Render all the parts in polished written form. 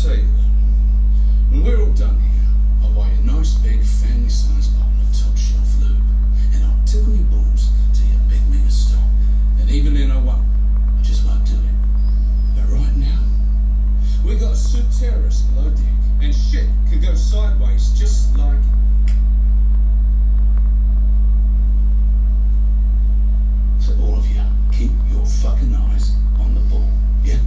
tell you, when we're all done here, I'll buy you a nice big family-sized bottle of top-shelf lube, and I'll tickle your balls till you beg me to stop. And even then I won't. I just won't do it. But right now, we got a Sud terrorist below deck, and shit could go sideways just like... So all of you, keep your fucking eyes on the ball, yeah?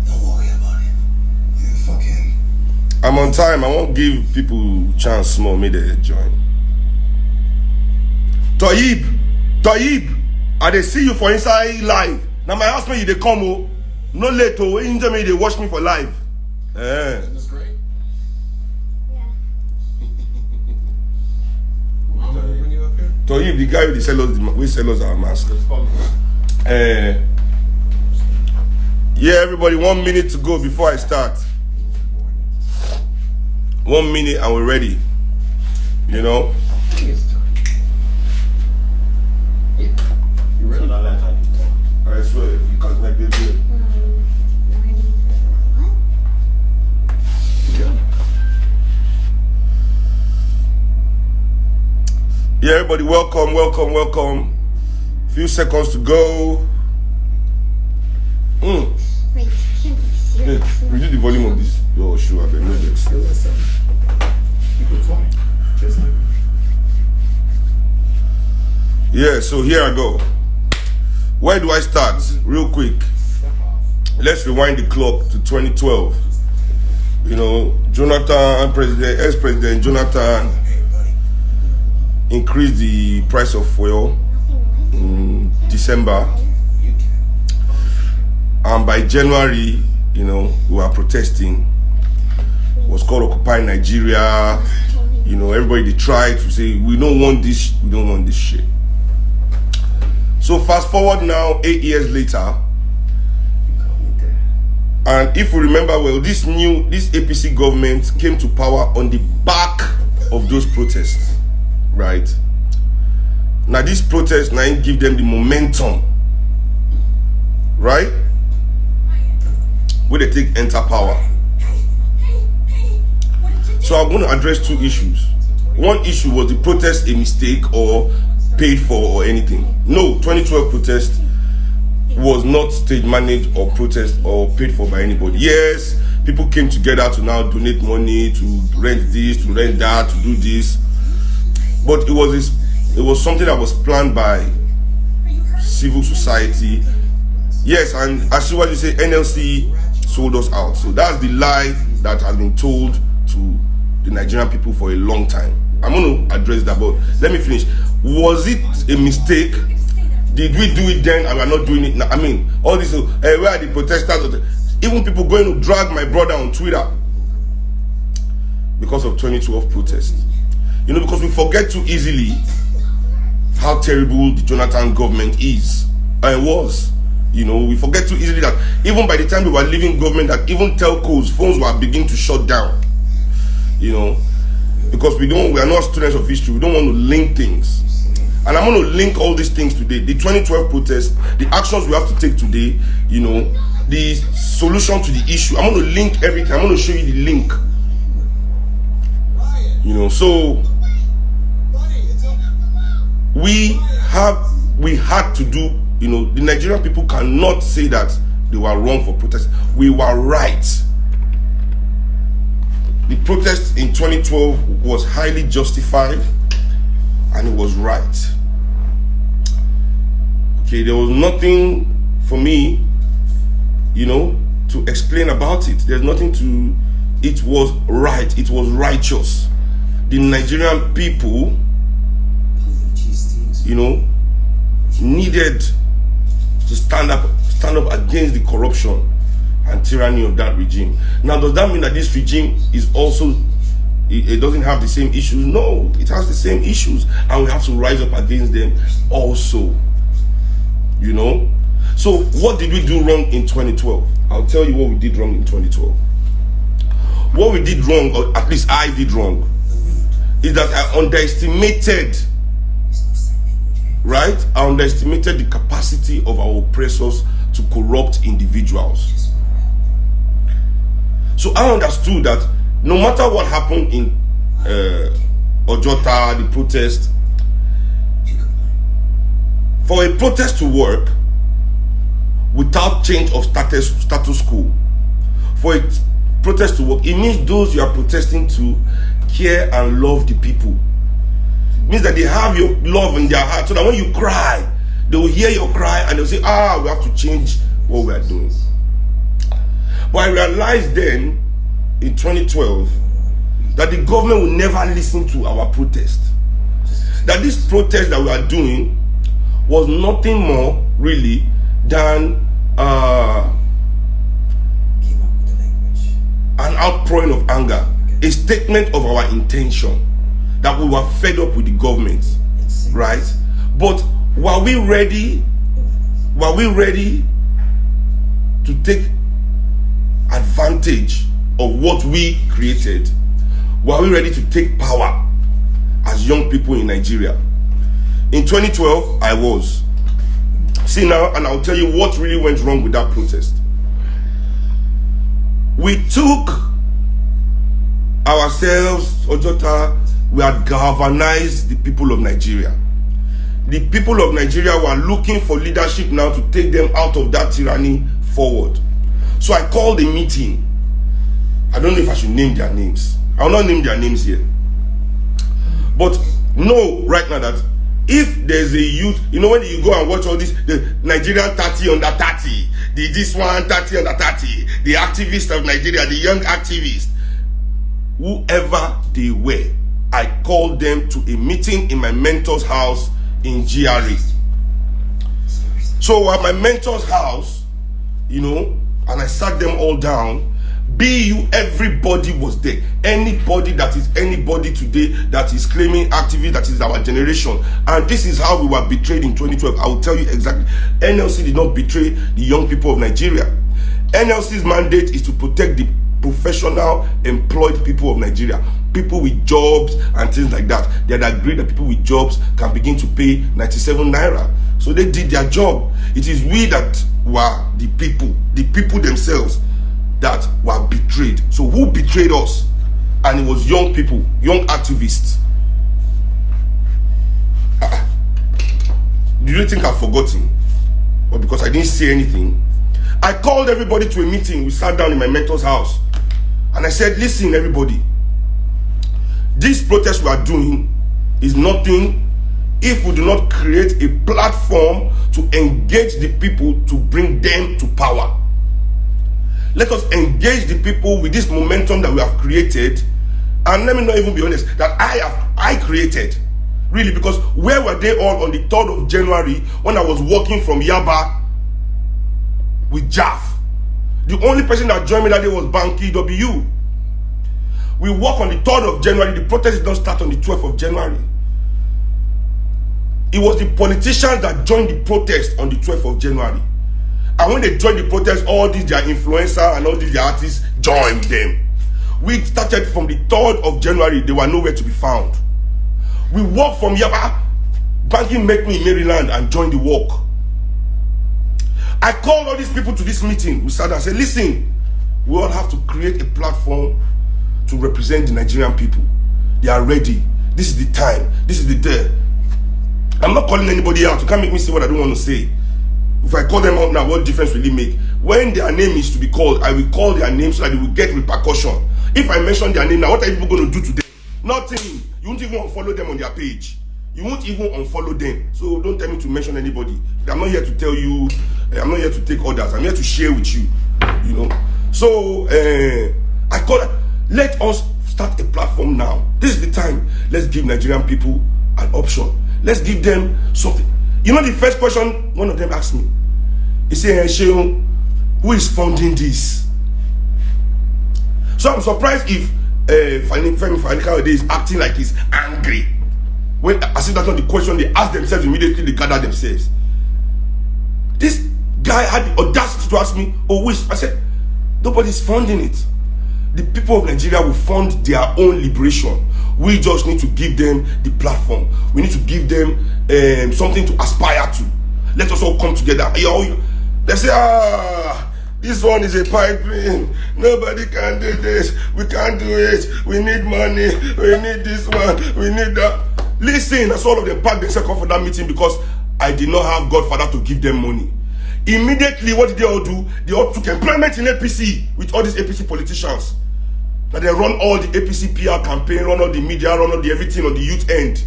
Don't worry about it. Yeah, fuck him. I'm on time. I won't give people chance small me they join. Toyib, I dey see you for inside live. Now my husband you dey come oh. No late oh. You me they watch me for live. Isn't this great? Yeah. Mom, will bring you up here? Toyib, the guy with the sell us our mask. Yeah, everybody, 1 minute to go before I start. 1 minute and we're ready. You know? It's time. Yeah. You ready? I swear, you can't make this deal. Ready for what? Yeah, everybody, welcome. Few seconds to go. Wait, can't be Hey, serious. reduce the volume of this. Your shoe, I bet no this. Hey, listen. Keep it quiet. Just like... Yeah, so here I go. Where do I start? Real quick. Let's rewind the clock to 2012. You know, ex-president Jonathan increased the price of fuel in December. And by January, you know, we were protesting. It was called Occupy Nigeria. You know, everybody they tried to say, we don't want this shit. So fast forward now, 8 years later, and if we remember well, this APC government came to power on the back of those protests, right? Now these protests now give them the momentum, right? Where they take enter power. So I'm going to address two issues. One issue was the protest a mistake or paid for or anything. No, 2012 protest was not stage managed or protest or paid for by anybody. Yes, people came together to now donate money to rent this, to rent that, to do this. But it was something that was planned by civil society. Yes, and as what you say, NLC sold us out. So that's the lie that has been told to the Nigerian people for a long time. I'm going to address that, but let me finish. Was it a mistake? Did we do it then and we're not doing it now? I mean, all this, where are the protesters? Even people going to drag my brother on Twitter because of 2012 protests. You know, because we forget too easily how terrible the Jonathan government is. And it was. You know, we forget too easily that even by the time we were leaving government, that even telcos, phones were beginning to shut down. You know, because we are not students of history. We don't want to link things. And I'm going to link all these things today. The 2012 protests, the actions we have to take today, you know, the solution to the issue. I'm going to link everything. I'm going to show you the link. You know, so we had to do, you know, the Nigerian people cannot say that they were wrong for protest. We were right. The protest in 2012 was highly justified and it was right. Okay, there was nothing for me, you know, to explain about it. There's nothing to, it was right, it was righteous. The Nigerian people, you know, needed to stand up against the corruption and tyranny of that regime. Now, does that mean that this regime is also, it doesn't have the same issues? No, it has the same issues, and we have to rise up against them also. You know? So, what did we do wrong in 2012? I'll tell you what we did wrong in 2012. What we did wrong, or at least I did wrong, is that I underestimated right? I underestimated the capacity of our oppressors to corrupt individuals. So I understood that no matter what happened in Ojota, the protest, for a protest to work without change of status quo, for a protest to work, it means those you are protesting to care and love the people. It means that they have your love in their heart, so that when you cry, they will hear your cry and they'll say, we have to change what we are doing. But I realized then, in 2012, that the government will never listen to our protest. That this protest that we are doing was nothing more, really, than an outpouring of anger, a statement of our intention, that we were fed up with the government, right? But were we ready to take advantage of what we created? Were we ready to take power as young people in Nigeria? In 2012, I was. See now, and I'll tell you what really went wrong with that protest. We took ourselves, Ojota, we had galvanized the people of Nigeria. The people of Nigeria were looking for leadership now to take them out of that tyranny forward. So I called a meeting. I don't know if I should name their names. I will not name their names here. But know right now that if there's a youth, you know, when you go and watch all this, the Nigerian 30 under 30, this one 30 under 30, the activists of Nigeria, the young activists, whoever they were, I called them to a meeting in my mentor's house in GRA. So at my mentor's house, you know, and I sat them all down. Everybody was there. Anybody that is anybody today that is claiming activist, that is our generation. And this is how we were betrayed in 2012. I will tell you exactly. NLC did not betray the young people of Nigeria. NLC's mandate is to protect the professional, employed people of Nigeria. People with jobs and things like that. They had agreed that people with jobs can begin to pay 97 naira. So they did their job. It is we that were the people themselves that were betrayed. So who betrayed us? And it was young people, young activists. Do you think I've forgotten? Or because I didn't say anything? I called everybody to a meeting. We sat down in my mentor's house. And I said, listen everybody, this protest we are doing is nothing if we do not create a platform to engage the people to bring them to power. Let us engage the people with this momentum that we have created. And let me not even be honest, that I created. Really, because where were they all on the 3rd of January when I was walking from Yaba with Jaff? The only person that joined me that day was Banky W. We walked on the 3rd of January. The protest did not start on the 12th of January. It was the politicians that joined the protest on the 12th of January. And when they joined the protest, all these their influencers and all these their artists joined them. We started from the 3rd of January. They were nowhere to be found. We walked from Yaba. Banky met me in Maryland and joined the walk. I called all these people to this meeting. We sat down and said, listen, we all have to create a platform to represent the Nigerian people. They are ready. This is the time. This is the day. I'm not calling anybody out. You can't make me say what I don't want to say. If I call them out now, what difference will it make? When their name is to be called, I will call their name so that they will get repercussion. If I mention their name now, what are people going to do today? Nothing. You won't even unfollow them on their page. You won't even unfollow them. So don't tell me to mention anybody. I'm not here to tell you. I'm not here to take orders. I'm here to share with you. You know. So I call. Let us start a platform now. This is the time. Let's give Nigerian people an option. Let's give them something. You know the first question one of them asked me? He said, Sheon, who is funding this? So I'm surprised if Femi Fani-Kayode is acting like he's angry. When as if that's not the question, they ask themselves immediately, they gather themselves. This guy had the audacity to ask me, oh, who is? I said, nobody's funding it. The people of Nigeria will fund their own liberation. We just need to give them the platform. We need to give them something to aspire to. Let us all come together. They say, this one is a pipe dream. Nobody can do this. We can't do it. We need money. We need this one. We need that. Listen, that's all of them packed themselves up for that meeting because I did not have Godfather to give them money. Immediately, what did they all do? They all took employment in APC with all these APC politicians. Now they run all the APC PR campaign, run all the media, run all the everything on the youth end.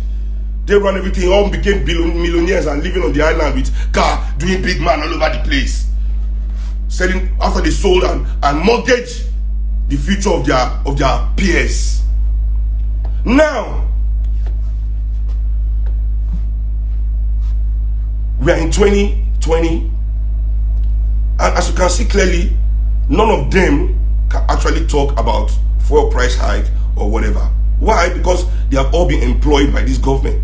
They run everything, all became millionaires and living on the island with car, doing big man all over the place. Selling after they sold and mortgage the future of their peers. Now, we are in 2020, and as you can see clearly, none of them can actually talk about fuel price hike or whatever. Why? Because they have all been employed by this government.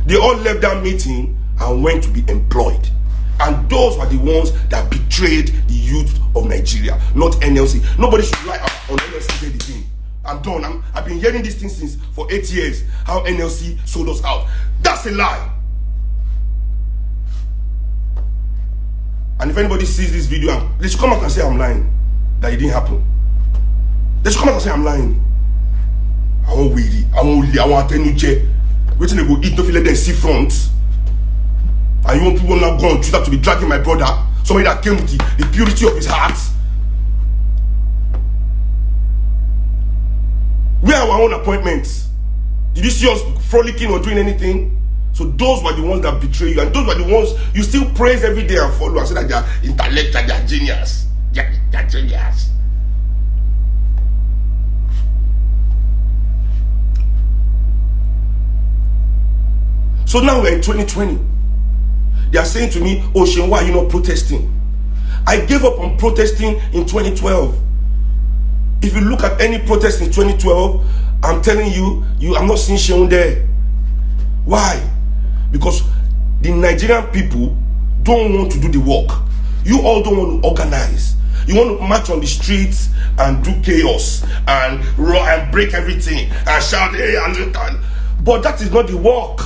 They all left that meeting and went to be employed. And those were the ones that betrayed the youth of Nigeria, not NLC. Nobody should lie on NLC again. I'm done. I've been hearing these things since for 8 years, how NLC sold us out. That's a lie. And if anybody sees this video, they should come out and say I'm lying, that it didn't happen. They should come out and say I'm lying. I won't weedy. I want to tell you, waiting to go eat, don't let them see front. And you want people now go on Twitter to be dragging my brother, somebody that came with the purity of his heart. Where are our own appointments? Did you see us frolicking or doing anything? So those were the ones that betray you, and those were the ones you still praise every day and follow and say that they are intellectual, they are genius. They are genius. So now we're in 2020. They are saying to me, Ocean, why are you not protesting? I gave up on protesting in 2012. If you look at any protest in 2012, I'm telling you, I'm not seeing Sheun there. Why? Because the Nigerian people don't want to do the work. You all don't want to organize. You want to march on the streets and do chaos and roar and break everything and shout, hey, and but that is not the work.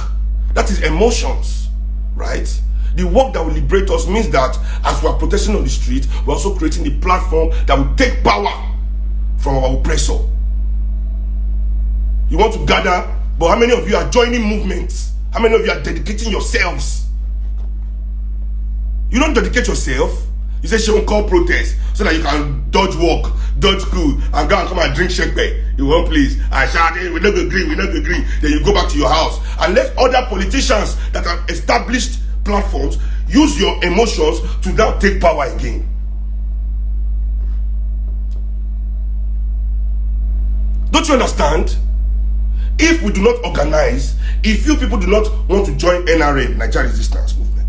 That is emotions, right? The work that will liberate us means that as we are protesting on the street, we're also creating the platform that will take power from our oppressor. You want to gather, but how many of you are joining movements? How many of you are dedicating yourselves? You don't dedicate yourself. You say she won't call protest so that you can dodge work, dodge school, and go and come and drink shake in one place and shout, hey, we not agree. Then you go back to your house and let other politicians that have established platforms use your emotions to now take power again. Don't you understand? If we do not organize, if you people do not want to join NRM, Nigeria Resistance Movement,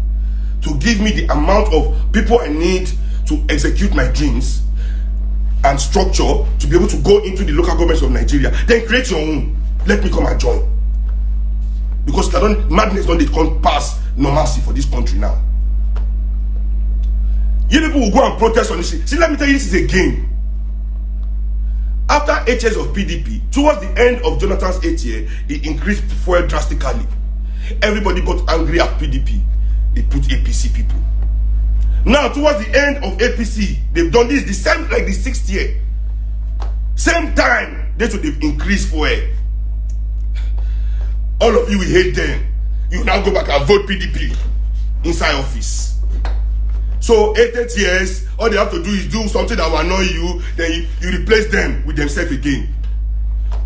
to give me the amount of people I need to execute my dreams and structure to be able to go into the local governments of Nigeria, then create your own. Let me come and join. Because madness don't come past normalcy for this country now. You people will go and protest on this. See, let me tell you, this is a game. After 8 years of PDP, towards the end of Jonathan's 8 year, he increased fuel drastically. Everybody got angry at PDP. They put APC people. Now, towards the end of APC, they've done this the same like the 6th year. Same time, they've increased fuel. All of you will hate them. You now go back and vote PDP inside office. So 8 years, all they have to do is do something that will annoy you, then you replace them with themselves again.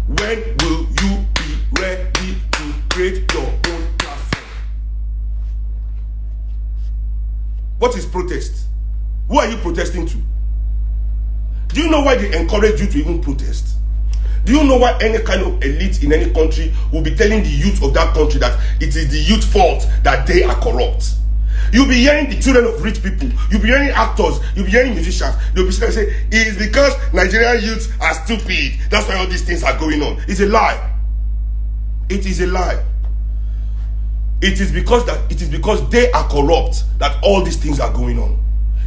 When will you be ready to create your own platform? What is protest? Who are you protesting to? Do you know why they encourage you to even protest? Do you know why any kind of elite in any country will be telling the youth of that country that it is the youth's fault that they are corrupt? You'll be hearing the children of rich people. You'll be hearing actors. You'll be hearing musicians. They'll be saying, it is because Nigerian youths are stupid. That's why all these things are going on. It's a lie. It is a lie. It is because they are corrupt that all these things are going on.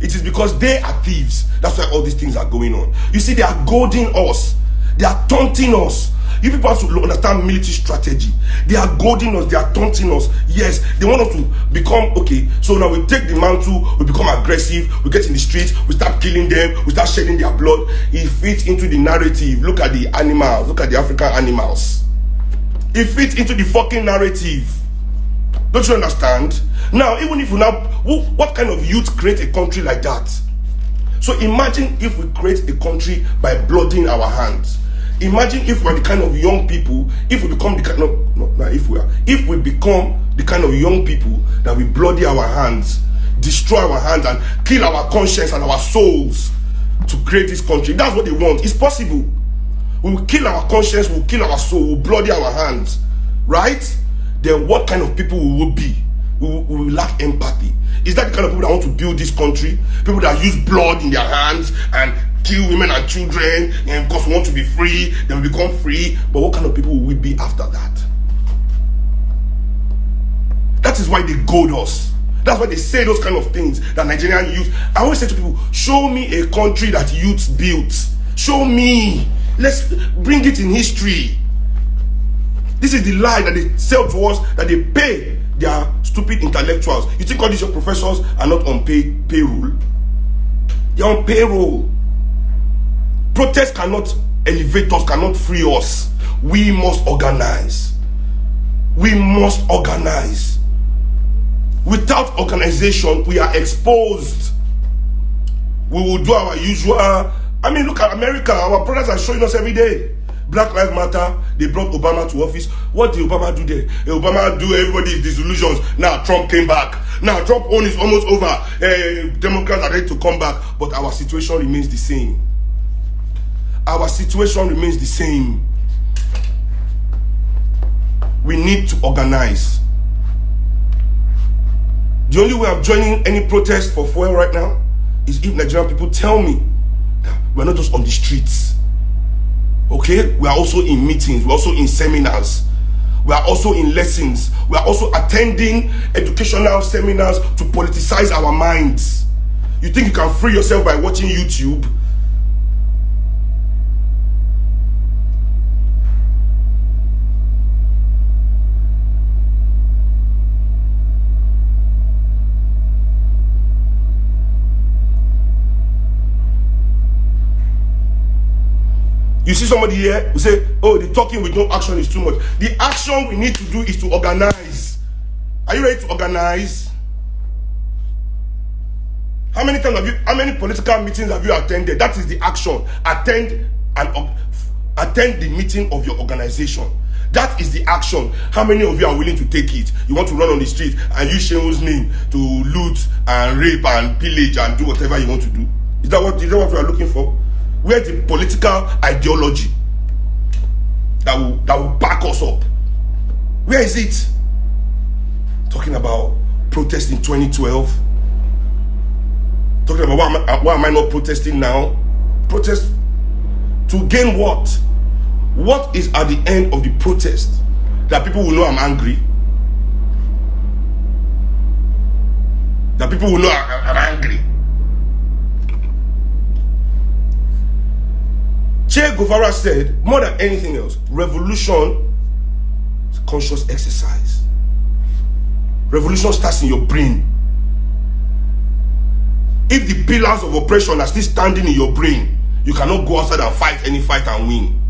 It is because they are thieves. That's why all these things are going on. You see, they are goading us. They are taunting us. You people have to understand military strategy. They are goading us, they are taunting us. Yes, they want us to become, okay, so now we take the mantle, we become aggressive, we get in the streets, we start killing them, we start shedding their blood. It fits into the narrative. Look at the animals, look at the African animals. It fits into the fucking narrative. Don't you understand? Now, even if we now, what kind of youth create a country like that? So imagine if we create a country by blooding our hands. Imagine if we're the kind of young people, if we become the kind of, if we become the kind of young people that we bloody our hands, destroy our hands and kill our conscience and our souls to create this country. That's what they want. It's possible. We will kill our conscience, we'll kill our soul, we'll bloody our hands. Right? Then what kind of people we will be? We will lack empathy. Is that the kind of people that want to build this country? People that use blood in their hands and kill women and children, and because we want to be free, then we become free. But what kind of people will we be after that? That is why they goad us. That's why they say those kind of things that Nigerian youth. I always say to people, show me a country that youths built. Show me. Let's bring it in history. This is the lie that they sell to us, that they pay their stupid intellectuals. You think all these your professors are not on payroll? They're on payroll. Protest cannot elevate us, cannot free us. We must organize. We must organize. Without organization, we are exposed. We will do our usual. I mean, look at America. Our brothers are showing us every day. Black Lives Matter. They brought Obama to office. What did Obama do there? Obama do everybody's disillusions. Now Trump came back. Now Trump own is almost over. Democrats are ready to come back. But our situation remains the same. Our situation remains the same. We need to organize. The only way I'm joining any protest for fuel right now is if Nigerian people tell me that we're not just on the streets. Okay? We are also in meetings. We're also in seminars. We are also in lessons. We are also attending educational seminars to politicize our minds. You think you can free yourself by watching YouTube? You see somebody here who say, oh, the talking with no action is too much. The action we need to do is to organize. Are you ready to organize? How many political meetings have you attended? That is the action. Attend the meeting of your organization. That is the action. How many of you are willing to take it? You want to run on the street and use Shein's name to loot and rape and pillage and do whatever you want to do? Is that what we are looking for? Where's the political ideology that will back us up? Where is it? Talking about protest in 2012. Talking about why am I not protesting now? Protest to gain what? What is at the end of the protest? That people will know I'm angry. That people will know I'm angry. Che Guevara said, more than anything else, revolution is conscious exercise. Revolution starts in your brain. If the pillars of oppression are still standing in your brain, you cannot go outside and fight any fight and win.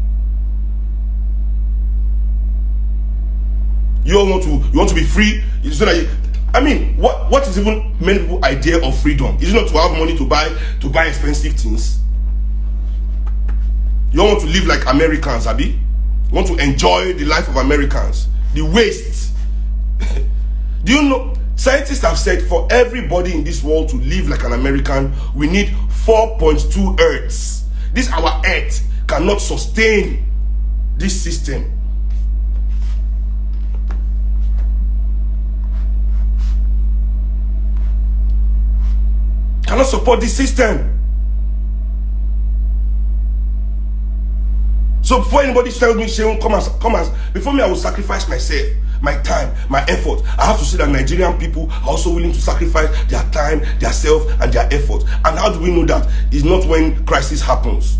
You want to be free. So that what is even many people's idea of freedom? Is it not to have money to buy expensive things? You don't want to live like Americans, Abi? You want to enjoy the life of Americans. The waste. Do you know, scientists have said for everybody in this world to live like an American, we need 4.2 Earths. This our Earth cannot sustain this system. Cannot support this system. So before anybody tells me, Shehu, come as, before me I will sacrifice myself, my time, my effort. I have to see that Nigerian people are also willing to sacrifice their time, their self, and their effort. And how do we know that? It's not when crisis happens.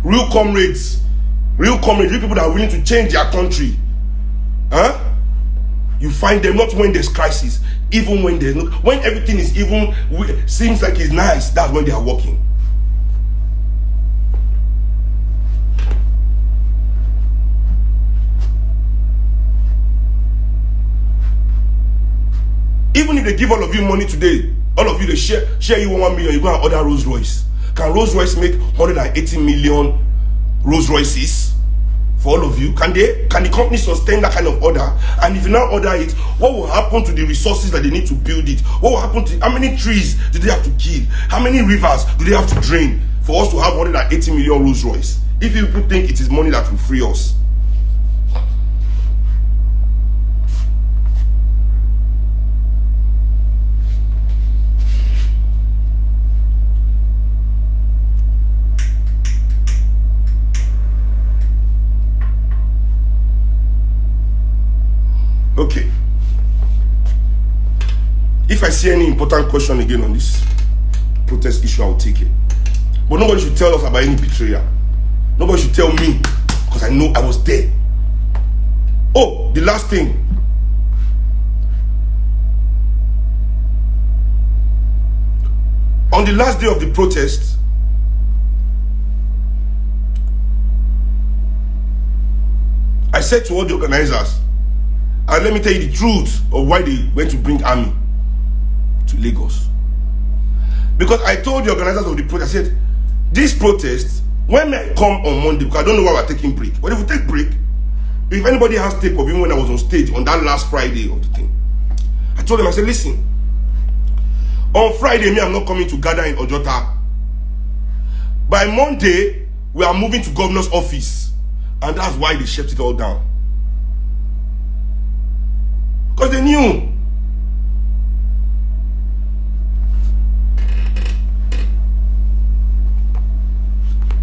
Real comrades real comrades, real people that are willing to change their country, huh? You find them not when there's crisis, even when there's no, when everything is even seems like it's nice. That's when they are working. Even if they give all of you money today, all of you they share you 1 million, you go and order Rolls Royce. Can Rolls Royce make 180 million Rolls Royces for all of you? Can the company sustain that kind of order? And if you now order it, what will happen to the resources that they need to build it? What will happen to how many trees do they have to kill? How many rivers do they have to drain for us to have 180 million Rolls Royce? If you people think it is money that will free us. Okay. If I see any important question again on this protest issue, I'll take it. But nobody should tell us about any betrayal. Nobody should tell me, because I know I was there. Oh, the last thing. On the last day of the protest, I said to all the organizers, and let me tell you the truth of why they went to bring army to Lagos. Because I told the organizers of the protest, I said, this protest, when I come on Monday, because I don't know why we're taking break. But if we take break, if anybody has tape of even when I was on stage on that last Friday of the thing, I told them, I said, listen, on Friday, I'm not coming to gather in Ojota. By Monday, we are moving to governor's office. And that's why they shut it all down. Because they knew.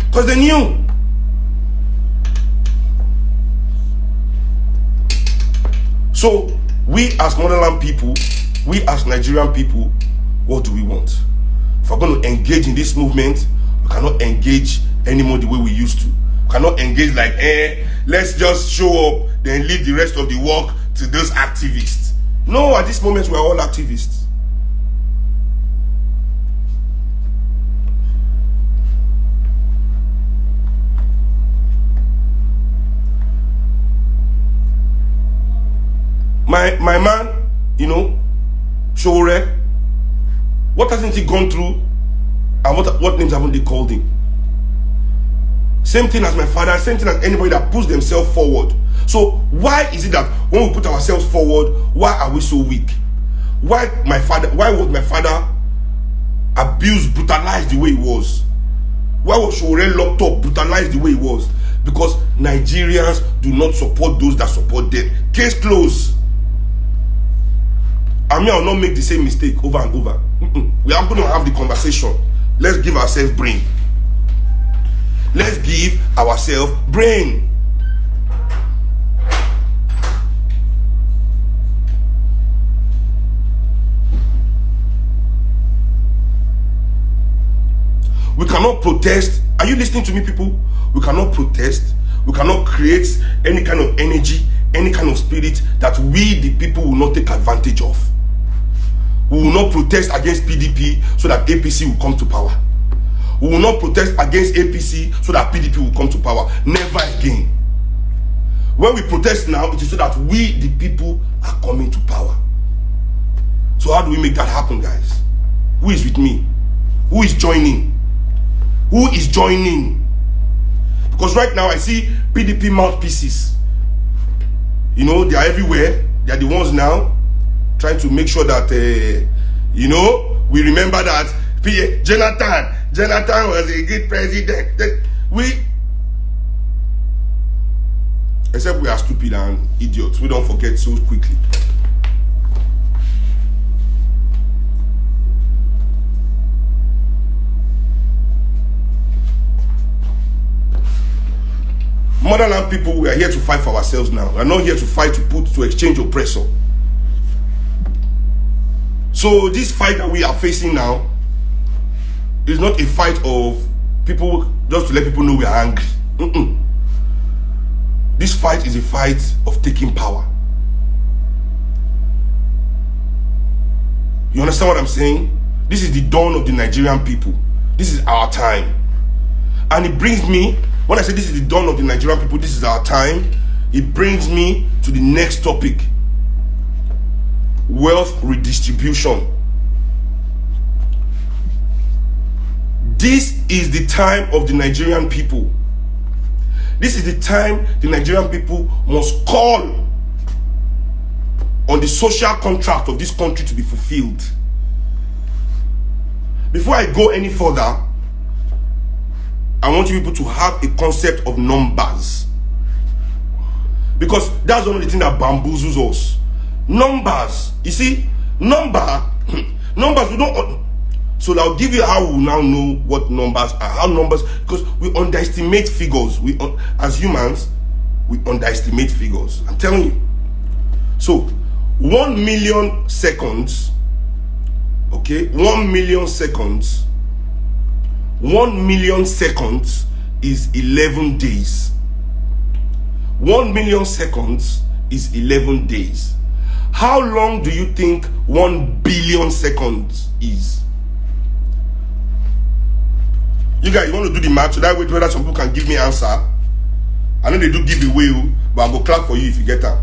Because they knew. So, we as motherland people, we as Nigerian people, what do we want? If we're going to engage in this movement, we cannot engage anymore the way we used to. We cannot engage like, let's just show up, then leave the rest of the work to those activists. No, at this moment, we're all activists. My man, you know, Showore, what hasn't he gone through? And what names haven't they called him? Same thing as my father, same thing as anybody that puts themselves forward. So why is it that when we put ourselves forward, why are we so weak? Why was my father abused, brutalized the way he was? Why was Showore locked up, brutalized the way he was? Because Nigerians do not support those that support them. Case closed. I mean, I'll not make the same mistake over and over. We are going to have the conversation. Let's give ourselves brain. Let's give ourselves brain. We cannot protest. Are you listening to me, people? We cannot protest. We cannot create any kind of energy, any kind of spirit that we, the people, will not take advantage of. We will not protest against PDP so that APC will come to power. We will not protest against APC so that PDP will come to power. Never again. When we protest now, it is so that we, the people, are coming to power. So how do we make that happen, guys? Who is with me? Who is joining? Who is joining? Because right now I see PDP mouthpieces. You know, they are everywhere. They are the ones now trying to make sure that, you know, we remember that Jonathan was a good president. Except we are stupid and idiots. We don't forget so quickly. Motherland people, we are here to fight for ourselves now. We are not here to fight to exchange oppressor. So this fight that we are facing now is not a fight of people just to let people know we are angry. This fight is a fight of taking power. You understand what I'm saying? This is the dawn of the Nigerian people. This is our time. And it brings me, when I say this is the dawn of the Nigerian people, this is our time, it brings me to the next topic. Wealth redistribution. This is the time of the Nigerian people. This is the time the Nigerian people must call on the social contract of this country to be fulfilled. Before I go any further, I want you people to have a concept of numbers. Because that's one of the things that bamboozles us. Numbers. You see, numbers, we don't... So I'll give you how we now know what numbers are. How numbers... Because we underestimate figures. As humans, we underestimate figures. I'm telling you. So, 1 million seconds... Okay, 1 million seconds. 1 million seconds is 11 days. 1 million seconds is 11 days. How long do you think 1 billion seconds is? You guys, you want to do the math so that way whether some people can give me answer? I know they do give away, but I'm going to clap for you if you get that.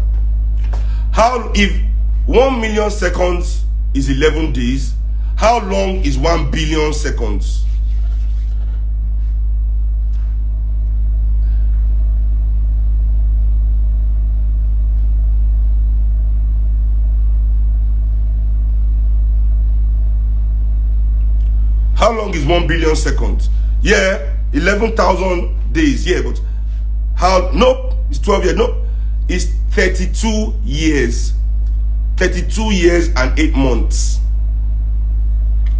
How, if 1 million seconds is 11 days, how long is 1 billion seconds? How long is 1 billion seconds? Yeah, 11,000 days. Yeah, but how? Nope, it's 12 years. Nope, it's 32 years. 32 years and 8 months.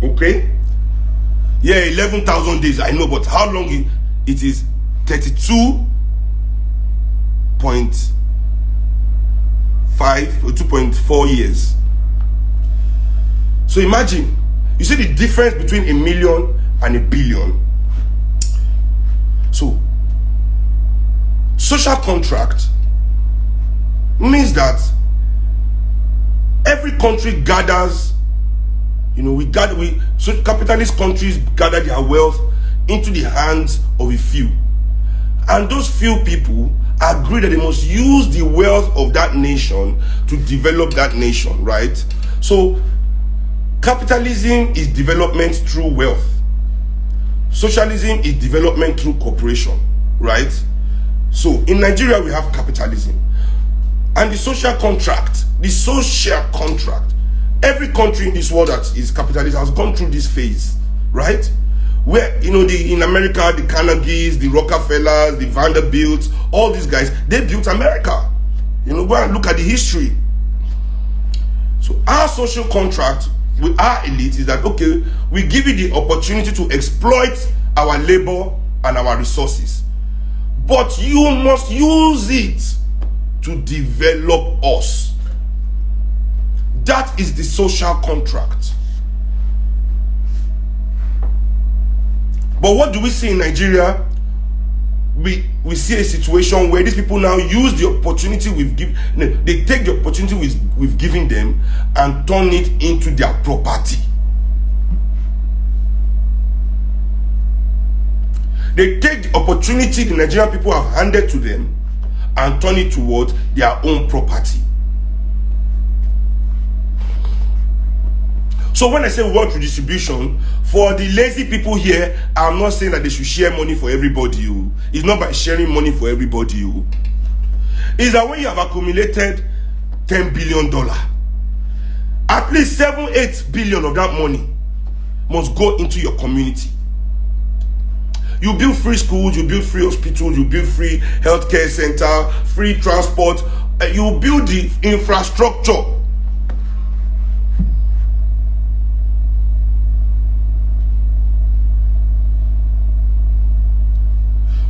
Okay? Yeah, 11,000 days. I know, but how long it is? 32.5 or 2.4 years. So imagine, you see the difference between a million and a billion. So, social contract means that every country gathers, so capitalist countries gather their wealth into the hands of a few. And those few people agree that they must use the wealth of that nation to develop that nation, right? So, capitalism is development through wealth. Socialism is development through cooperation, right? So in Nigeria we have capitalism. And the social contract, every country in this world that is capitalist has gone through this phase, right? Where, in America, the Carnegies, the Rockefellers, the Vanderbilts, all these guys, they built America. Go and look at the history. So our social contract with our elite is that, okay, we give you the opportunity to exploit our labor and our resources, but you must use it to develop us. That is the social contract. But what do we see in Nigeria? We see a situation where these people now use the opportunity they take the opportunity we've given them and turn it into their property. They take the opportunity the Nigerian people have handed to them and turn it towards their own property. So when I say wealth redistribution, for the lazy people here, I'm not saying that they should share money for everybody. It's not by sharing money for everybody. It's that when you have accumulated $10 billion, at least 7-8 billion of that money must go into your community. You build free schools, you build free hospitals, you build free healthcare center, free transport, you build the infrastructure.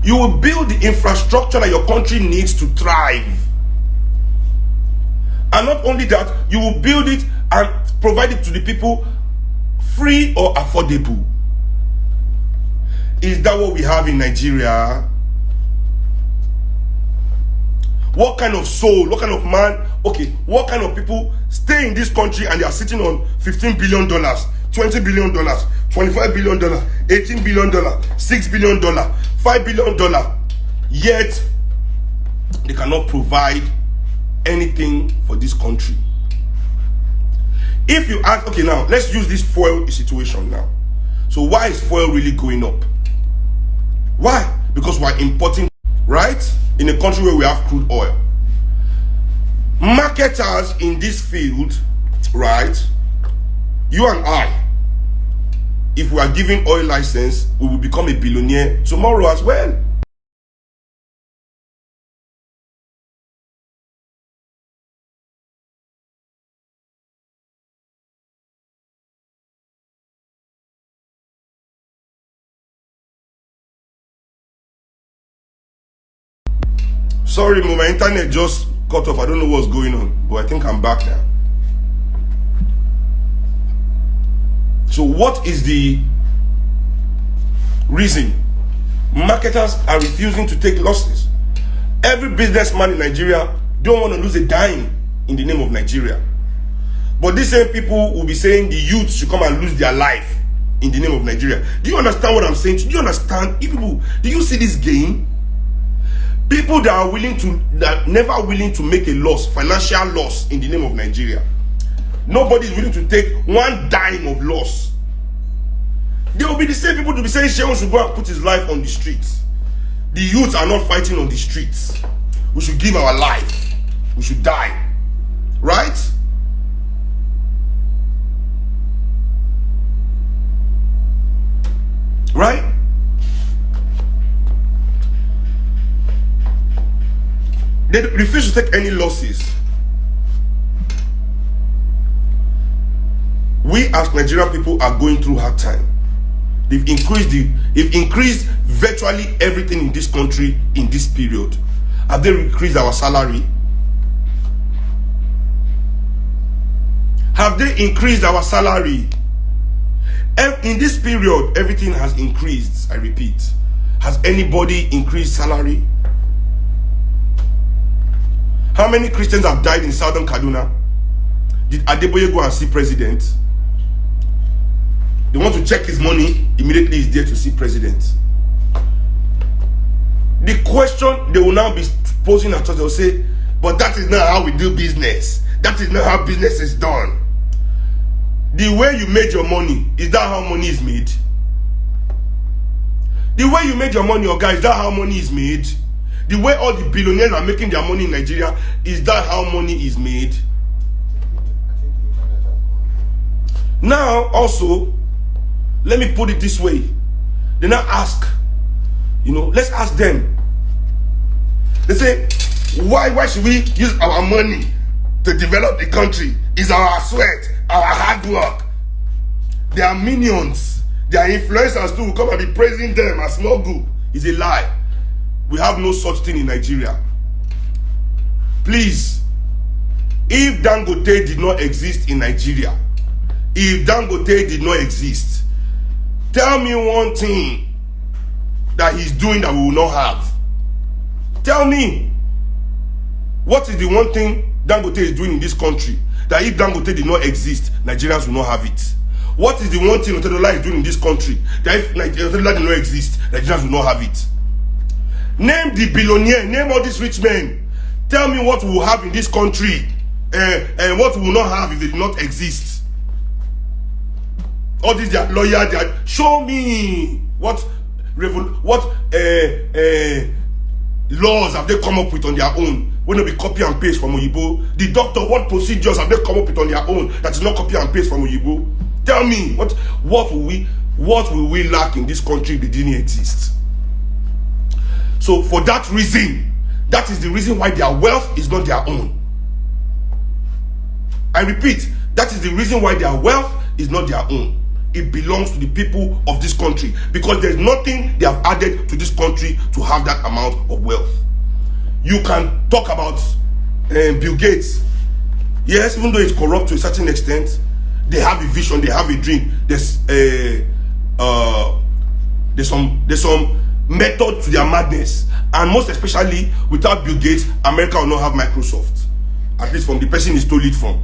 You will build the infrastructure that your country needs to thrive. And not only that, you will build it and provide it to the people free or affordable. Is that what we have in Nigeria? What kind of soul, what kind of man, okay, what kind of people stay in this country and they are sitting on $15 billion, $20 billion, $25 billion, $18 billion, $6 billion, $5 billion, yet they cannot provide anything for this country. If you ask, okay, now let's use this fuel situation now. So why is fuel really going up? Why? Because we're importing, right? In a country where we have crude oil. Marketers in this field, right? You and I, if we are given oil license, we will become a billionaire tomorrow as well. Sorry, my internet just cut off. I don't know what's going on, but I think I'm back now. So what is the reason marketers are refusing to take losses? Every businessman in Nigeria don't want to lose a dime in the name of Nigeria. But these same people will be saying the youth should come and lose their life in the name of Nigeria. Do you understand what I'm saying? Do you understand? You people, do you see this game? People that are willing to, that never willing to make a loss, financial loss in the name of Nigeria. Nobody is willing to take one dime of loss. They will be the same people to be saying Shehu should go and put his life on the streets. The youths are not fighting on the streets. We should give our life. We should die. Right? Right? They refuse to take any losses. We as Nigerian people are going through hard time. They've increased virtually everything in this country in this period. Have they increased our salary? Have they increased our salary? In this period, everything has increased. I repeat. Has anybody increased salary? How many Christians have died in southern Kaduna? Did Adeboye go and see president? They want to check his money, immediately he's there to see president. The question they will now be posing at us, they will say, but that is not how we do business. That is not how business is done. The way you made your money, is that how money is made? The way you made your money, your guy, is that how money is made? The way all the billionaires are making their money in Nigeria, is that how money is made? Now, also, let me put it this way. They now ask, let's ask them. They say, why should we use our money to develop the country? It's our sweat, our hard work. They are minions. They are influencers too. Come and be praising them as small group. It's a lie. We have no such thing in Nigeria. Please, if Dangote did not exist in Nigeria, if Dangote did not exist, tell me one thing that he's doing that we will not have. Tell me, what is the one thing Dangote is doing in this country that if Dangote did not exist, Nigerians will not have it? What is the one thing Otedola is doing in this country that if Otedola did not exist, Nigerians will not have it? Name the billionaire, name all these rich men. Tell me what we will have in this country and what we will not have if they do not exist. All these their lawyers, show me what laws have they come up with on their own. When they be copy and paste from Oyibo. The doctor, what procedures have they come up with on their own that is not copy and paste from Oyibo? Tell me what will we lack in this country if they didn't exist? So for that reason, that is the reason why their wealth is not their own. I repeat, that is the reason why their wealth is not their own. It belongs to the people of this country because there's nothing they have added to this country to have that amount of wealth. You can talk about Bill Gates. Yes, even though it's corrupt to a certain extent, they have a vision, they have a dream. There's some method to their madness. And most especially, without Bill Gates, America will not have Microsoft. At least from the person he stole it from.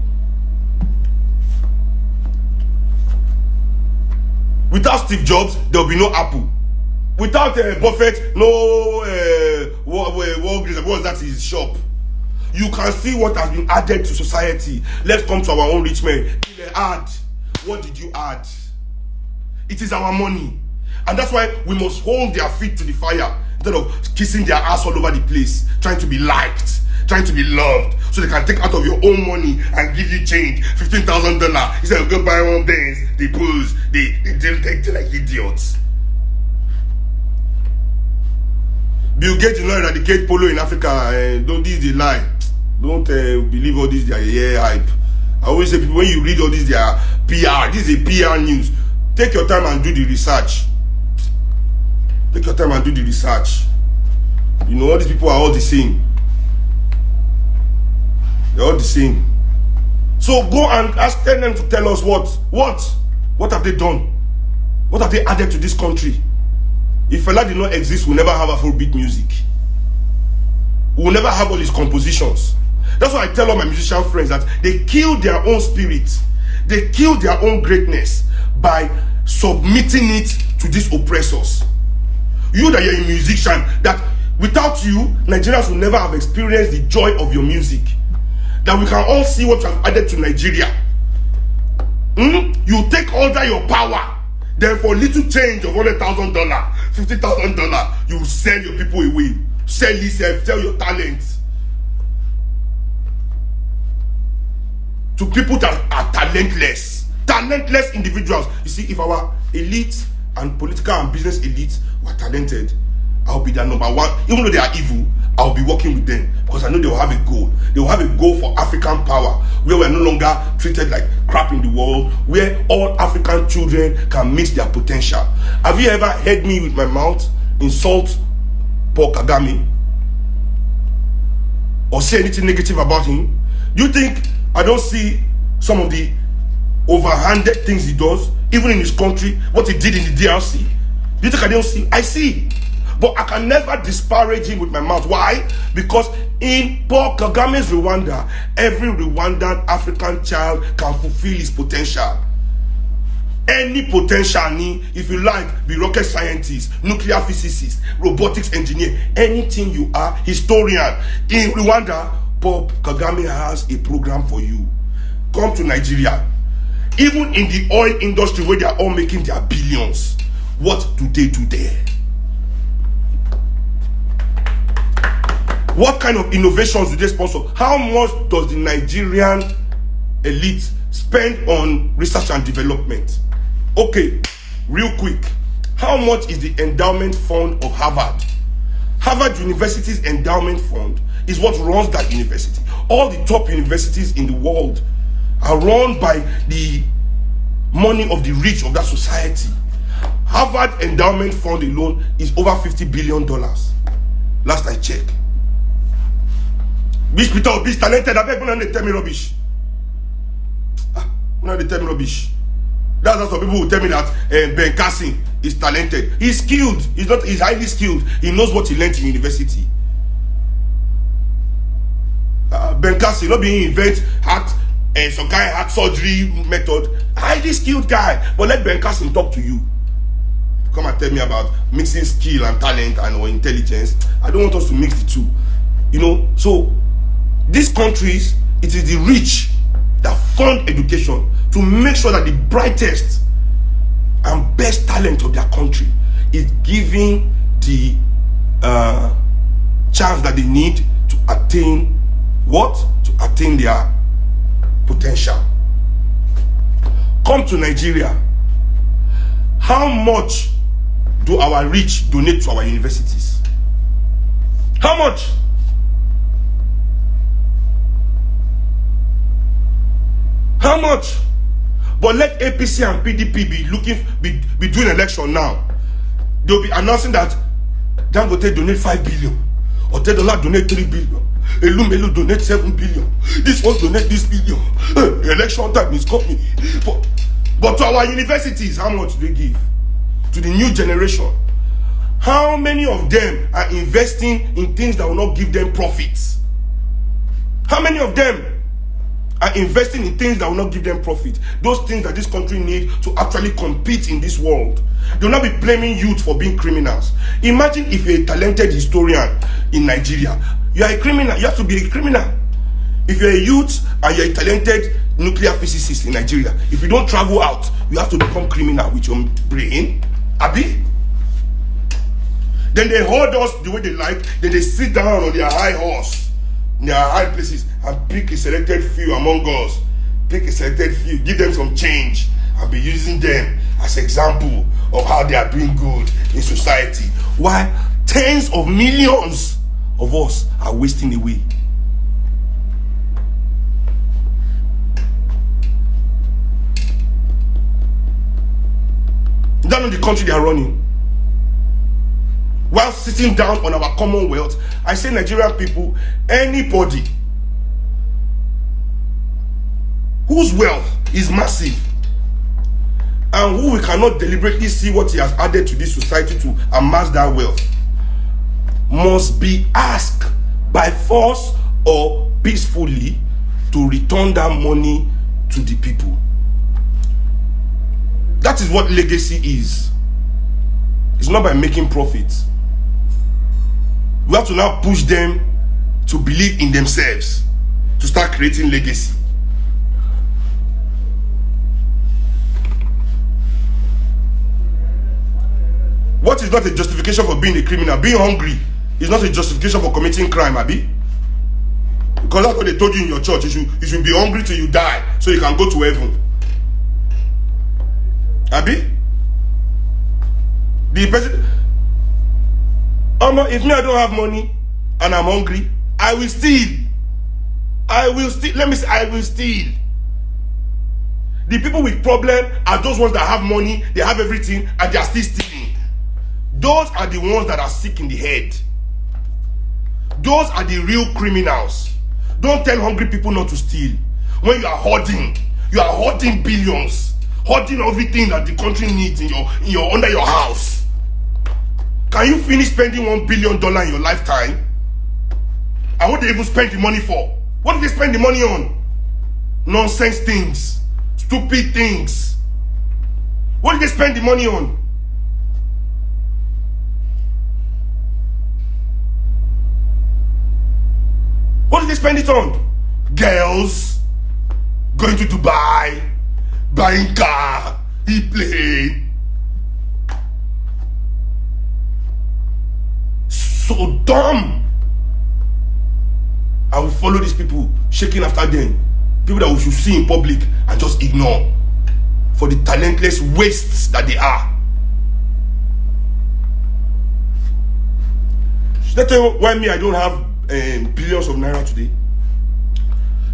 Without Steve Jobs, there will be no Apple. Without Buffett, no what was that his shop? You can see what has been added to society. Let's come to our own rich men. Add. What did you add? It is our money. And that's why we must hold their feet to the fire instead of kissing their ass all over the place, trying to be liked, trying to be loved, so they can take out of your own money and give you change, $15,000. Instead of go buy one Benz, they pose, they take like idiots. Bill Gates did not eradicate polo in Africa. Don't this they lie. Don't believe all this their hype. I always say people, when you read all this their PR, this is a PR news. Take your time and do the research. Take your time and do the research. You know, all these people are all the same. They're all the same. So go and ask them to tell us what have they done? What have they added to this country? If Fela did not exist, we'll never have Afrobeat music. We'll never have all his compositions. That's why I tell all my musician friends that they kill their own spirit. They kill their own greatness by submitting it to these oppressors. You that you're a musician, that without you, Nigerians will never have experienced the joy of your music. That we can all see what you have added to Nigeria. You take under your power. Then for little change of $100,000, $50,000, you will sell your people away. Sell yourself, sell your talents. To people that are talentless. Talentless individuals. You see, if our elite and political and business elite were talented, I'll be their number one. Even though they are evil, I'll be working with them because I know they will have a goal. They will have a goal for African power, where we're no longer treated like crap in the world, where all African children can meet their potential. Have you ever heard me with my mouth insult Paul Kagame or say anything negative about him? Do you think I don't see some of the overhanded things he does, even in his country, what he did in the DRC? Do you think I don't see? I see. But I can never disparage him with my mouth. Why? Because in Paul Kagame's Rwanda, every Rwandan African child can fulfill his potential. Any potential, if you like, be rocket scientist, nuclear physicist, robotics engineer, anything you are, historian. In Rwanda, Paul Kagame has a program for you. Come to Nigeria. Even in the oil industry where they are all making their billions, what do they do there? What kind of innovations do they sponsor? How much does the Nigerian elite spend on research and development? Okay, real quick. How much is the endowment fund of Harvard? Harvard University's endowment fund is what runs that university. All the top universities in the world are run by the money of the rich of that society. Harvard endowment fund alone is over $50 billion. Last I checked. Bish Peter, Bish talented. I beg you, they tell me rubbish. They tell me rubbish. That's how some people will tell me that Ben Carson is talented. He's skilled. He's highly skilled. He knows what he learned in university. Ben Carson, not being invent some kind of heart surgery method. Highly skilled guy. But let Ben Carson talk to you. Come and tell me about mixing skill and talent and or intelligence. I don't want us to mix the two. You know, so these countries, it is the rich that fund education to make sure that the brightest and best talent of their country is given the chance that they need to attain what? To attain their potential. Come to Nigeria. How much do our rich donate to our universities? How much? How much? But let APC and PDP be doing election now. They'll be announcing that Dangote donate 5 billion. Otedola donate 3 billion. Elumelu donate 7 billion. This one donate this billion. Election time is coming. But to our universities, how much do they give? To the new generation. How many of them are investing in things that will not give them profits? How many of them are investing in things that will not give them profit? Those things that this country needs to actually compete in this world. They will not be blaming youth for being criminals. Imagine if you're a talented historian in Nigeria. You are a criminal. You have to be a criminal. If you're a youth and you're a talented nuclear physicist in Nigeria, if you don't travel out, you have to become criminal with your brain. Abi? Then they hold us the way they like. Then they sit down on their high horse, in their high places, and pick a selected few among us. Pick a selected few, give them some change, and be using them as example of how they are doing good in society. While tens of millions of us are wasting away. Down in the country they are running. While sitting down on our commonwealth, I say Nigerian people, anybody whose wealth is massive and who we cannot deliberately see what he has added to this society to amass that wealth must be asked by force or peacefully to return that money to the people. That is what legacy is. It's not by making profits. We have to now push them to believe in themselves, to start creating legacy. What is not a justification for being a criminal? Being hungry is not a justification for committing crime, Abi. Because that's what they told you in your church. You should be hungry till you die so you can go to heaven. Abi? The person, if me I don't have money and I'm hungry, I will steal. I will steal. Let me say, I will steal. The people with problem are those ones that have money, they have everything, and they are still stealing. Those are the ones that are sick in the head. Those are the real criminals. Don't tell hungry people not to steal. When you are hoarding billions, hoarding everything that the country needs in your under your house. Can you finish spending $1 billion in your lifetime? And what do they even spend the money for? What do they spend the money on? Nonsense things, stupid things. What do they spend the money on? What did they spend it on? Girls, going to Dubai, buying car, plane. So dumb. I will follow these people, shaking after them. People that we should see in public and just ignore for the talentless wastes that they are. Should I tell you why me I don't have billions of naira today?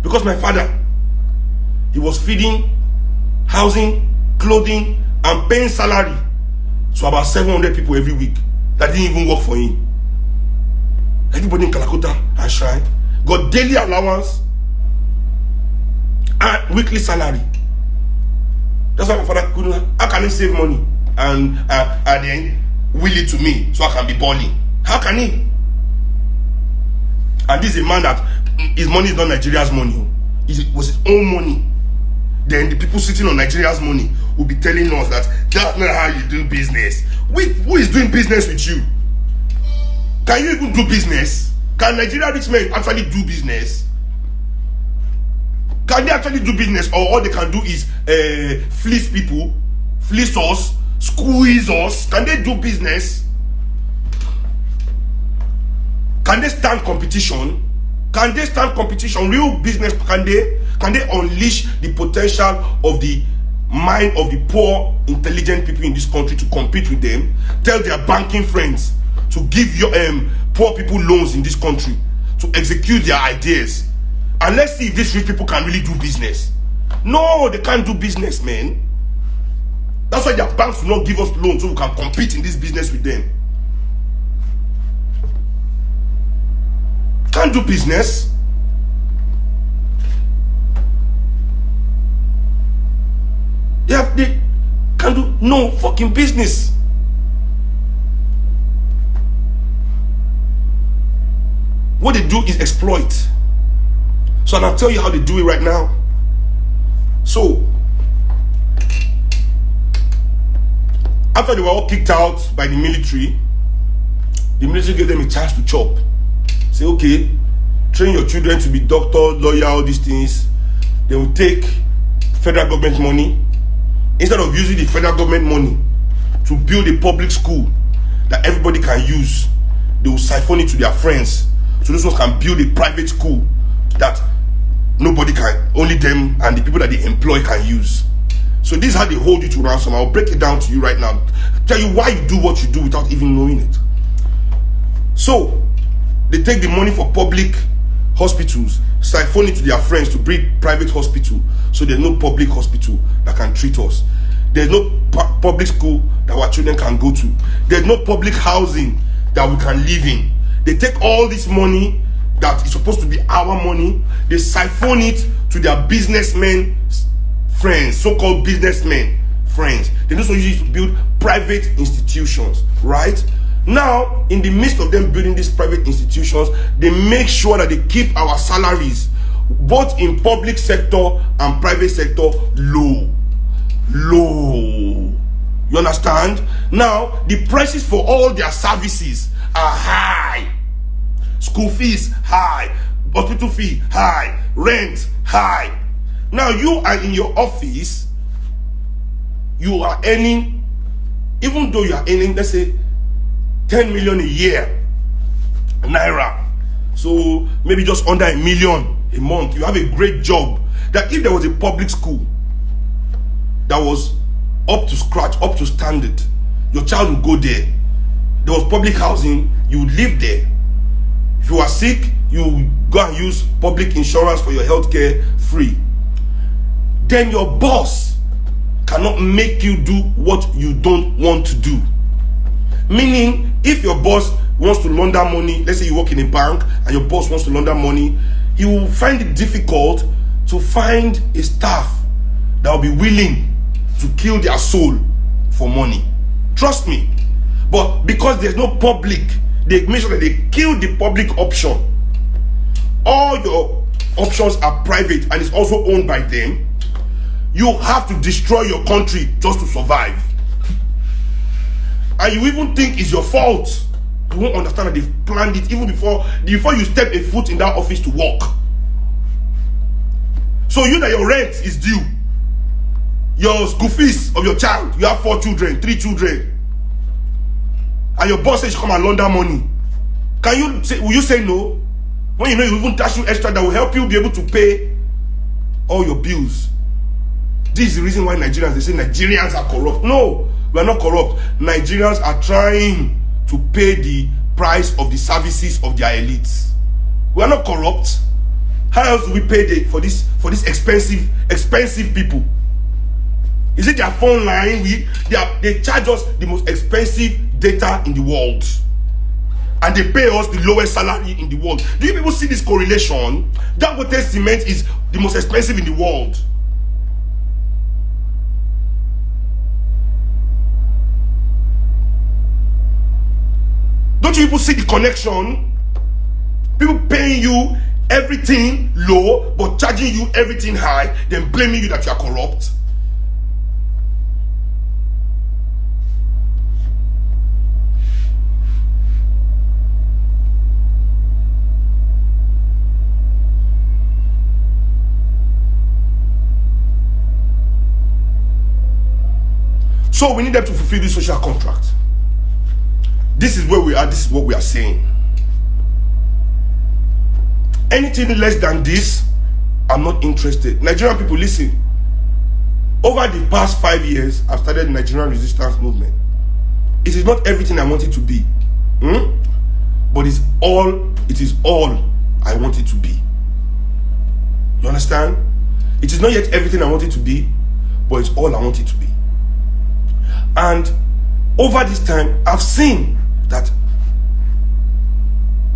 Because my father, he was feeding, housing, clothing, and paying salary to about 700 people every week that didn't even work for him. Everybody in Calcutta and Shrine got daily allowance and weekly salary. That's why my father couldn't. How can he save money and then will it to me so I can be balling? How can he? And this is a man that his money is not Nigeria's money. It was his own money. Then the people sitting on Nigeria's money will be telling us that that's not how you do business. Who is doing business with you? Can you even do business? Can Nigerian rich men actually do business? Can they actually do business? Or all they can do is fleece people, fleece us, squeeze us? Can they do business? Can they stand competition? Can they stand competition? Real business, can they unleash the potential of the mind of the poor, intelligent people in this country to compete with them? Tell their banking friends to give your poor people loans in this country to execute their ideas. And let's see if these rich people can really do business. No, they can't do business, man. That's why their banks will not give us loans so we can compete in this business with them. Can't do business. They can't do no fucking business. What they do is exploit. So I'll tell you how they do it right now. So after they were all kicked out by the military gave them a chance to chop. Say, okay, train your children to be doctor, lawyer, all these things. They will take federal government money. Instead of using the federal government money to build a public school that everybody can use, they will siphon it to their friends. So those ones can build a private school that nobody can, only them and the people that they employ can use. So this is how they hold you to ransom. I'll break it down to you right now. Tell you why you do what you do without even knowing it. So they take the money for public hospitals, siphon it to their friends to build private hospital. So there's no public hospital that can treat us. There's no public school that our children can go to. There's no public housing that we can live in. They take all this money that is supposed to be our money, they siphon it to their businessmen friends, so-called businessmen friends. They also use it to build private institutions, right? Now, in the midst of them building these private institutions, they make sure that they keep our salaries, both in public sector and private sector, low. You understand? Now, the prices for all their services are high. School fees high, hospital fee high, rent high. Now you are in your office, you are earning, even though you are earning, let's say 10 million a year, naira, so maybe just under $1 million a month. You have a great job that if there was a public school that was up to scratch, up to standard, your child would go there. There was public housing, you would live there. If you are sick, you go and use public insurance for your healthcare free. Then your boss cannot make you do what you don't want to do. Meaning, if your boss wants to launder money, let's say you work in a bank and your boss wants to launder money, he will find it difficult to find a staff that will be willing to kill their soul for money. Trust me. But because there's no public, they make sure that they kill the public option. All your options are private and it's also owned by them. You have to destroy your country just to survive. And you even think it's your fault. You won't understand that they've planned it even before you step a foot in that office to work. So you that your rent is due, your school fees of your child, you have 4 children, 3 children, and your boss says you come and launder money. Will you say no? When you know you even dash you extra that will help you be able to pay all your bills. This is the reason why Nigerians, they say Nigerians are corrupt. No, we are not corrupt. Nigerians are trying to pay the price of the services of their elites. We are not corrupt. How else do we pay for this expensive people? Is it their phone line? They charge us the most expensive data in the world, and they pay us the lowest salary in the world. Do you people see this correlation? Dangote cement is the most expensive in the world. Don't you people see the connection? People paying you everything low but charging you everything high, then blaming you that you are corrupt. So we need them to fulfill this social contract. This is where we are. This is what we are saying. Anything less than this, I'm not interested. Nigerian people, listen. Over the past 5 years, I've started the Nigerian resistance movement. It is not everything I want it to be. But it is all I want it to be. You understand? It is not yet everything I want it to be, but it's all I want it to be. And over this time, I've seen that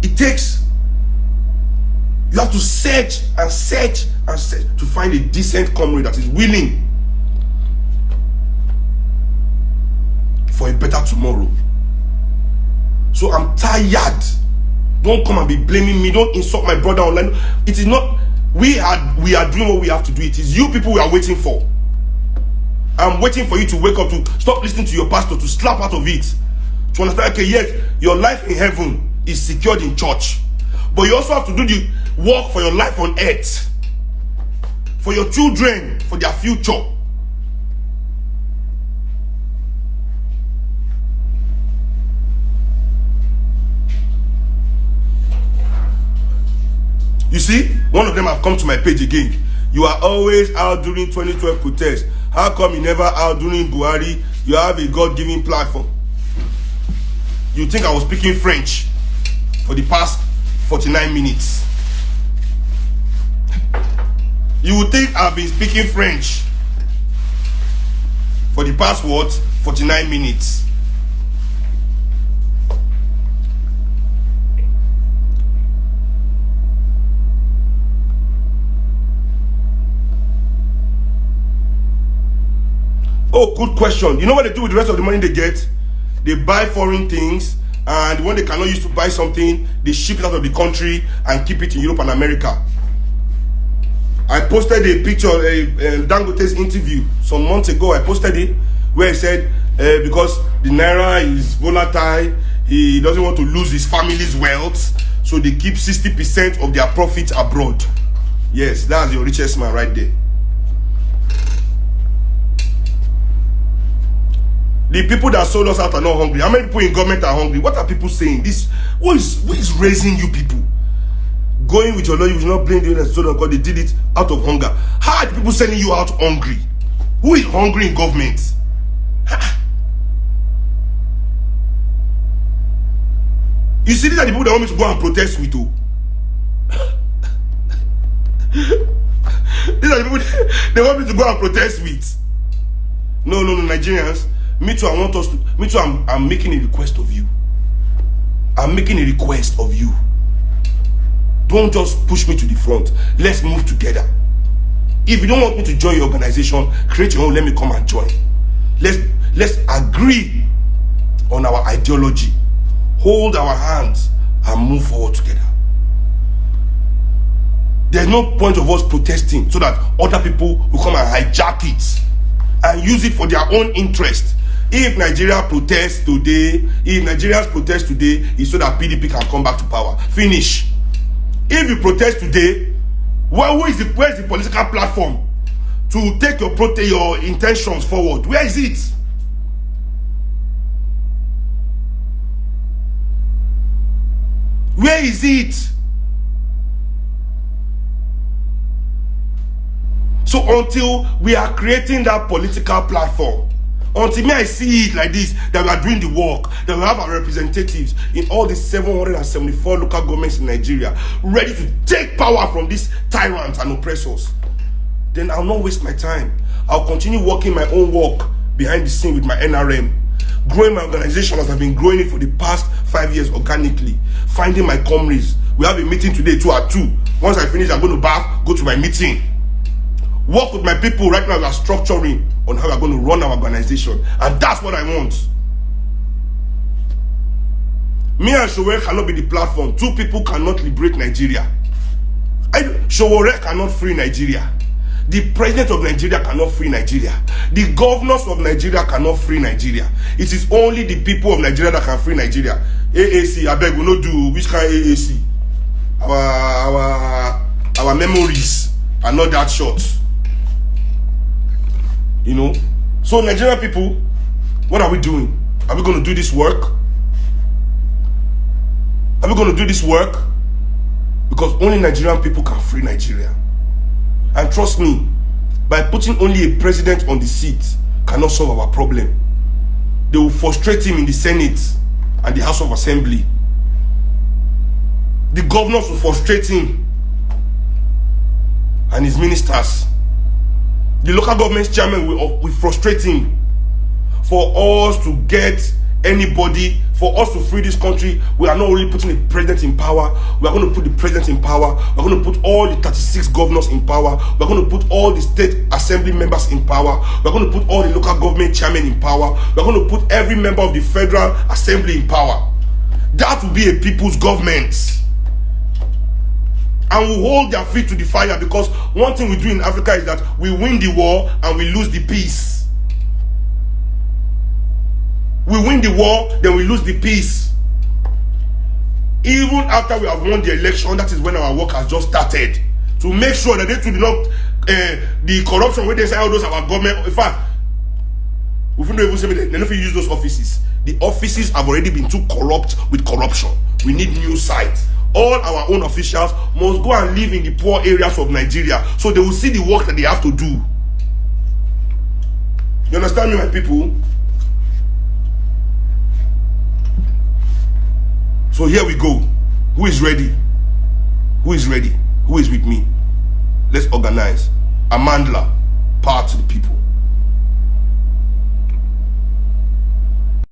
it takes, you have to search and search and search to find a decent comrade that is willing for a better tomorrow. So I'm tired. Don't come and be blaming me. Don't insult my brother online. It is not. We are doing what we have to do. It is you people we are waiting for. I'm waiting for you to wake up, to stop listening to your pastor, to slap out of it. To understand, okay, yes, your life in heaven is secured in church. But you also have to do the work for your life on earth. For your children, for their future. You see, one of them have come to my page again. You are always out during 2012 protests. How come you never out during Buhari? You have a God-given platform. You think I was speaking French for the past 49 minutes? You would think I've been speaking French for the past what? 49 minutes. Oh, good question. You know what they do with the rest of the money they get? They buy foreign things, and when they cannot use to buy something, they ship it out of the country and keep it in Europe and America. I posted a picture, Dangote's interview some months ago. I posted it where he said because the naira is volatile, he doesn't want to lose his family's wealth, so they keep 60% of their profits abroad. Yes, that's your richest man right there. The people that sold us out are not hungry. How many people in government are hungry? What are people saying? Who is raising you people? Going with your lawyer, you should not blame the others because they did it out of hunger. How are the people sending you out hungry? Who is hungry in government? You see, these are the people that want me to go and protest with you. These are the people they want me to go and protest with. No, Nigerians. Me too, I want us to. Me too, I'm making a request of you. I'm making a request of you. Don't just push me to the front. Let's move together. If you don't want me to join your organization, create your own, let me come and join. Let's agree on our ideology. Hold our hands and move forward together. There's no point of us protesting so that other people will come and hijack it and use it for their own interest. If Nigeria protests today, it's so that PDP can come back to power. Finish. If you protest today, where's the political platform to take your intentions forward? Where is it? Where is it? So until we are creating that political platform, until me I see it like this, that we are doing the work, that we have our representatives in all the 774 local governments in Nigeria ready to take power from these tyrants and oppressors, then I'll not waste my time. I'll continue working my own work behind the scene with my NRM, growing my organization as I've been growing it for the past 5 years organically, finding my comrades. We have a meeting today, 2 at 2. Once I finish, I'm going to bath, go to my meeting. Work with my people. Right now we are structuring on how we are going to run our organization, and that's what I want. Me and Sowore cannot be the platform. Two people cannot liberate Nigeria. Sowore cannot free Nigeria. The president of Nigeria cannot free Nigeria. The governors of Nigeria cannot free Nigeria. It is only the people of Nigeria that can free Nigeria. AAC, I beg, we no do which kind of AAC. Our memories are not that short. You know, so Nigerian people, what are we doing? Are we going to do this work? Are we going to do this work? Because only Nigerian people can free Nigeria. And trust me, by putting only a president on the seat cannot solve our problem. They will frustrate him in the Senate and the House of Assembly. The governors will frustrate him and his ministers. The local government chairman will frustrate him. For us to get anybody, for us to free this country, we are not only putting the president in power, we are going to put the president in power, we are going to put all the 36 governors in power, we are going to put all the state assembly members in power, we are going to put all the local government chairmen in power, we are going to put every member of the federal assembly in power. That will be a people's government. And we hold their feet to the fire, because one thing we do in Africa is that we win the war and we lose the peace. We win the war, then we lose the peace. Even after we have won the election, that is when our work has just started. To make sure that they do not, the corruption where they say all those our government, in fact, we don't even say they never use those offices. The offices have already been too corrupt with corruption. We need new sites. All our own officials must go and live in the poor areas of Nigeria, so they will see the work that they have to do. You understand me, my people? So here we go. Who is ready? Who is ready? Who is with me? Let's organize. Amandla, power to the people.